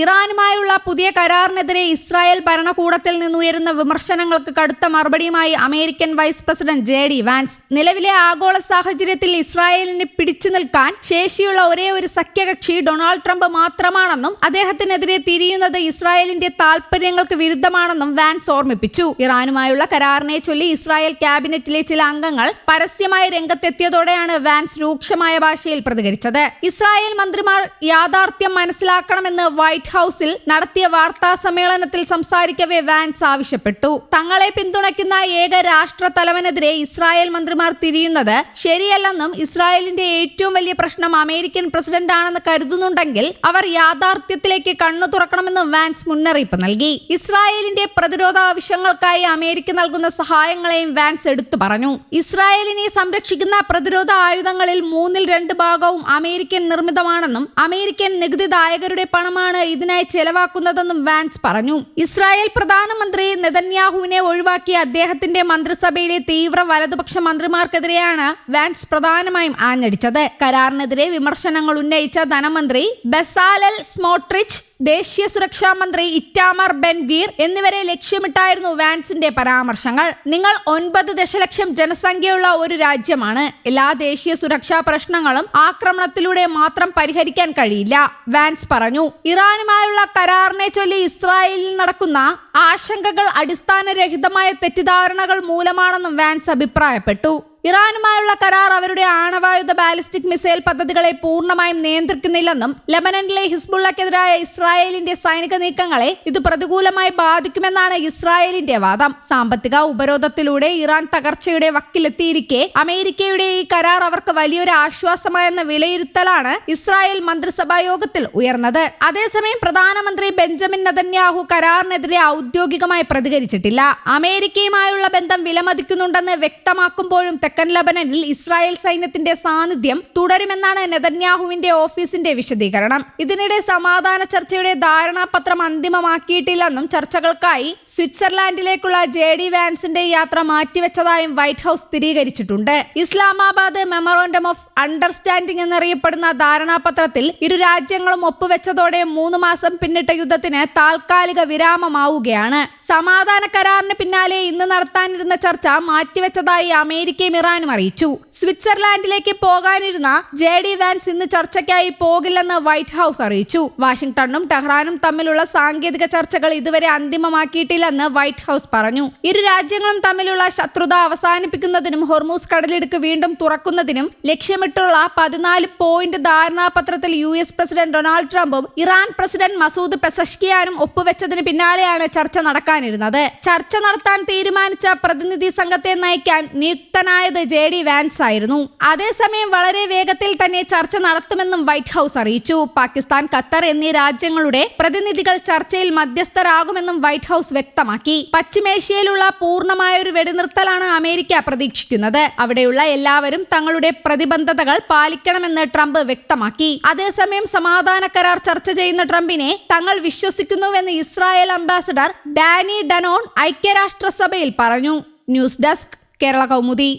ഇറാനുമായുള്ള പുതിയ കരാറിനെതിരെ ഇസ്രായേൽ ഭരണകൂടത്തിൽ നിന്നുയരുന്ന വിമർശനങ്ങൾക്ക് കടുത്ത മറുപടിയുമായി American vice president JD Vance. നിലവിലെ ആഗോള സാഹചര്യത്തിൽ ഇസ്രായേലിന് പിടിച്ചു നിൽക്കാൻ ശേഷിയുള്ള ഒരേ ഒരു സഖ്യകക്ഷി ഡൊണാൾഡ് ട്രംപ് മാത്രമാണെന്നും അദ്ദേഹത്തിനെതിരെ തിരിയുന്നത് ഇസ്രായേലിന്റെ താൽപര്യങ്ങൾക്ക് വിരുദ്ധമാണെന്നും വാൻസ് ഓർമ്മിപ്പിച്ചു. ഇറാനുമായുള്ള കരാറിനെ ചൊല്ലി ഇസ്രായേൽ ക്യാബിനറ്റിലെ ചില അംഗങ്ങൾ പരസ്യമായി രംഗത്തെത്തിയതോടെയാണ് വാൻസ് രൂക്ഷമായ ഭാഷയിൽ പ്രതികരിച്ചത്. ഇസ്രായേൽ മന്ത്രിമാർ യാഥാർത്ഥ്യം മനസ്സിലാക്കണമെന്ന് വൈറ്റ് ഹൌസിൽ നടത്തിയ വാർത്താ സമ്മേളനത്തിൽ സംസാരിക്കവേ വാൻസ് ആവശ്യപ്പെട്ടു. തങ്ങളെ പിന്തുണയ്ക്കുന്ന ഏക രാഷ്ട്ര തലവനെതിരെ ഇസ്രായേൽ മന്ത്രിമാർ തിരിയുന്നത് ശരിയല്ലെന്നും ഇസ്രായേലിന്റെ ഏറ്റവും വലിയ പ്രശ്നം അമേരിക്കൻ പ്രസിഡന്റ് ആണെന്ന് കരുതുന്നുണ്ടെങ്കിൽ അവർ യാഥാർത്ഥ്യത്തിലേക്ക് കണ്ണു തുറക്കണമെന്നും വാൻസ് മുന്നറിയിപ്പ് നൽകി. ഇസ്രായേലിന്റെ പ്രതിരോധ ആവശ്യങ്ങൾക്കായി അമേരിക്ക നൽകുന്ന സഹായങ്ങളെയും വാൻസ് എടുത്തു പറഞ്ഞു. ഇസ്രായേലിനെ സംരക്ഷിക്കുന്ന പ്രതിരോധ ആയുധങ്ങളിൽ 2/3 ഭാഗവും അമേരിക്കൻ നിർമ്മിതമാണെന്നും അമേരിക്കൻ നികുതിദായകരുടെ പണമാണ് ഇതിനായി ചെലവാക്കുന്നതെന്നും വാൻസ് പറഞ്ഞു. ഇസ്രായേൽ പ്രധാനമന്ത്രി നെതന്യാഹുവിനെ ഒഴിവാക്കി അദ്ദേഹത്തിന്റെ മന്ത്രിസഭയിലെ തീവ്ര വലതുപക്ഷ മന്ത്രിമാർക്കെതിരെയാണ് വാൻസ് പ്രധാനമായും ആഞ്ഞടിച്ചത്. കരാറിനെതിരെ വിമർശനങ്ങൾ ഉന്നയിച്ച ധനമന്ത്രി ബെസാലെൽ സ്മോട്രിച്ച്, ദേശീയ സുരക്ഷാ മന്ത്രി ഇറ്റാമർ ബെൻ ഗീർ എന്നിവരെ ലക്ഷ്യമിട്ടായിരുന്നു വാൻസിന്റെ പരാമർശങ്ങൾ. നിങ്ങൾ 9 ദശലക്ഷം ജനസംഖ്യയുള്ള ഒരു രാജ്യമാണ്. എല്ലാ ദേശീയ സുരക്ഷാ പ്രശ്നങ്ങളും ആക്രമണത്തിലൂടെ മാത്രം പരിഹരിക്കാൻ കഴിയില്ല, വാൻസ് പറഞ്ഞു. ഇറാനുമായുള്ള കരാറിനെ ചൊല്ലി ഇസ്രായേലിൽ നടക്കുന്ന ആശങ്കകൾ അടിസ്ഥാനരഹിതമായ തെറ്റിദ്ധാരണകൾ മൂലമാണെന്നും വാൻസ് അഭിപ്രായപ്പെട്ടു. ഇറാനുമായുള്ള കരാർ അവരുടെ ആണവായുധ ബാലിസ്റ്റിക് മിസൈൽ പദ്ധതികളെ പൂർണ്ണമായും നിയന്ത്രിക്കുന്നില്ലെന്നും ലബനനിലെ ഹിസ്ബുള്ളക്കെതിരായ ഇസ്രായേലിന്റെ സൈനിക നീക്കങ്ങളെ ഇത് പ്രതികൂലമായി ബാധിക്കുമെന്നാണ് ഇസ്രായേലിന്റെ വാദം. സാമ്പത്തിക ഉപരോധത്തിലൂടെ ഇറാൻ തകർച്ചയുടെ വക്കിലെത്തിയിരിക്കെ അമേരിക്കയുടെ ഈ കരാർ അവർക്ക് വലിയൊരു ആശ്വാസമായെന്ന വിലയിരുത്തലാണ് ഇസ്രായേൽ മന്ത്രിസഭാ യോഗത്തിൽ ഉയർന്നത്. അതേസമയം പ്രധാനമന്ത്രി ബെഞ്ചമിൻ നെതന്യാഹു കരാറിനെതിരെ ഔദ്യോഗികമായി പ്രതികരിച്ചിട്ടില്ല. അമേരിക്കയുമായുള്ള ബന്ധം വിലമതിക്കുന്നുണ്ടെന്ന് വ്യക്തമാക്കുമ്പോഴും തെക്കൻ ലബനനിൽ ഇസ്രായേൽ സൈന്യത്തിന്റെ സാന്നിധ്യം തുടരുമെന്നാണ് നെതന്യാഹുവിന്റെ ഓഫീസിന്റെ വിശദീകരണം. ഇതിനിടെ സമാധാന ചർച്ചയുടെ ധാരണാപത്രം അന്തിമമാക്കിയിട്ടില്ലെന്നും ചർച്ചകൾക്കായി സ്വിറ്റ്സർലാൻഡിലേക്കുള്ള JD വാൻസിന്റെ യാത്ര മാറ്റിവെച്ചതായും വൈറ്റ് ഹൌസ് സ്ഥിരീകരിച്ചിട്ടുണ്ട്. ഇസ്ലാമാബാദ് മെമ്മോറണ്ടം ഓഫ് അണ്ടർസ്റ്റാൻഡിംഗ് എന്നറിയപ്പെടുന്ന ധാരണാപത്രത്തിൽ ഇരു രാജ്യങ്ങളും ഒപ്പുവെച്ചതോടെ 3 മാസം പിന്നിട്ട യുദ്ധത്തിന് താൽക്കാലിക വിരാമമാവുകയാണ്. സമാധാന കരാറിന് പിന്നാലെ ഇന്ന് നടത്താനിരുന്ന ചർച്ച മാറ്റിവെച്ചതായി അമേരിക്കയും ഇറാനും അറിയിച്ചു. സ്വിറ്റ്സർലാൻഡിലേക്ക് പോകാനിരുന്ന JD വാൻസ് ഇന്ന് ചർച്ചയ്ക്കായി പോകില്ലെന്ന് വൈറ്റ് ഹൌസ് അറിയിച്ചു. വാഷിംഗ്ടണും ടെഹ്റാനും തമ്മിലുള്ള സാങ്കേതിക ചർച്ചകൾ ഇതുവരെ അന്തിമമാക്കിയിട്ടില്ലെന്ന് വൈറ്റ് ഹൌസ് പറഞ്ഞു. ഇരു രാജ്യങ്ങളും തമ്മിലുള്ള ശത്രുത അവസാനിപ്പിക്കുന്നതിനും ഹോർമൂസ് കടലിടുക്ക് വീണ്ടും തുറക്കുന്നതിനും ലക്ഷ്യമിട്ടുള്ള 14 പോയിന്റ് ധാരണാപത്രത്തിൽ US പ്രസിഡന്റ് ഡൊണാൾഡ് ട്രംപും ഇറാൻ പ്രസിഡന്റ് മസൂദ് പെസഷ്കിയാനും ഒപ്പുവെച്ചതിന് പിന്നാലെയാണ് ചർച്ച നടക്കാനിരുന്നത്. ചർച്ച നടത്താൻ തീരുമാനിച്ച പ്രതിനിധി സംഘത്തെ നയിക്കാൻ നിയുക്തനായത് JD വാൻസ് ആയിരുന്നു. അതേസമയം വളരെ വേഗത്തിൽ തന്നെ ചർച്ച നടത്തുമെന്നും വൈറ്റ് ഹൌസ് അറിയിച്ചു. പാകിസ്ഥാൻ, ഖത്തർ എന്നീ രാജ്യങ്ങളുടെ പ്രതിനിധികൾ ചർച്ചയിൽ മധ്യസ്ഥരാകുമെന്നും വൈറ്റ് ഹൌസ് വ്യക്തമാക്കി. പശ്ചിമേഷ്യയിലുള്ള പൂർണ്ണമായ ഒരു വെടിനിർത്തലാണ് അമേരിക്ക പ്രതീക്ഷിക്കുന്നത്. അവിടെയുള്ള എല്ലാവരും തങ്ങളുടെ പ്രതിബദ്ധതകൾ പാലിക്കണമെന്ന് ട്രംപ് വ്യക്തമാക്കി. അതേസമയം സമാധാന കരാർ ചർച്ച ചെയ്യുന്ന ട്രംപിനെ തങ്ങൾ വിശ്വസിക്കുന്നുവെന്ന് ഇസ്രായേൽ അംബാസഡർ ഡാനി ഡനോൺ ഐക്യരാഷ്ട്രസഭയിൽ പറഞ്ഞു. News desk, Kerala Kaumudi.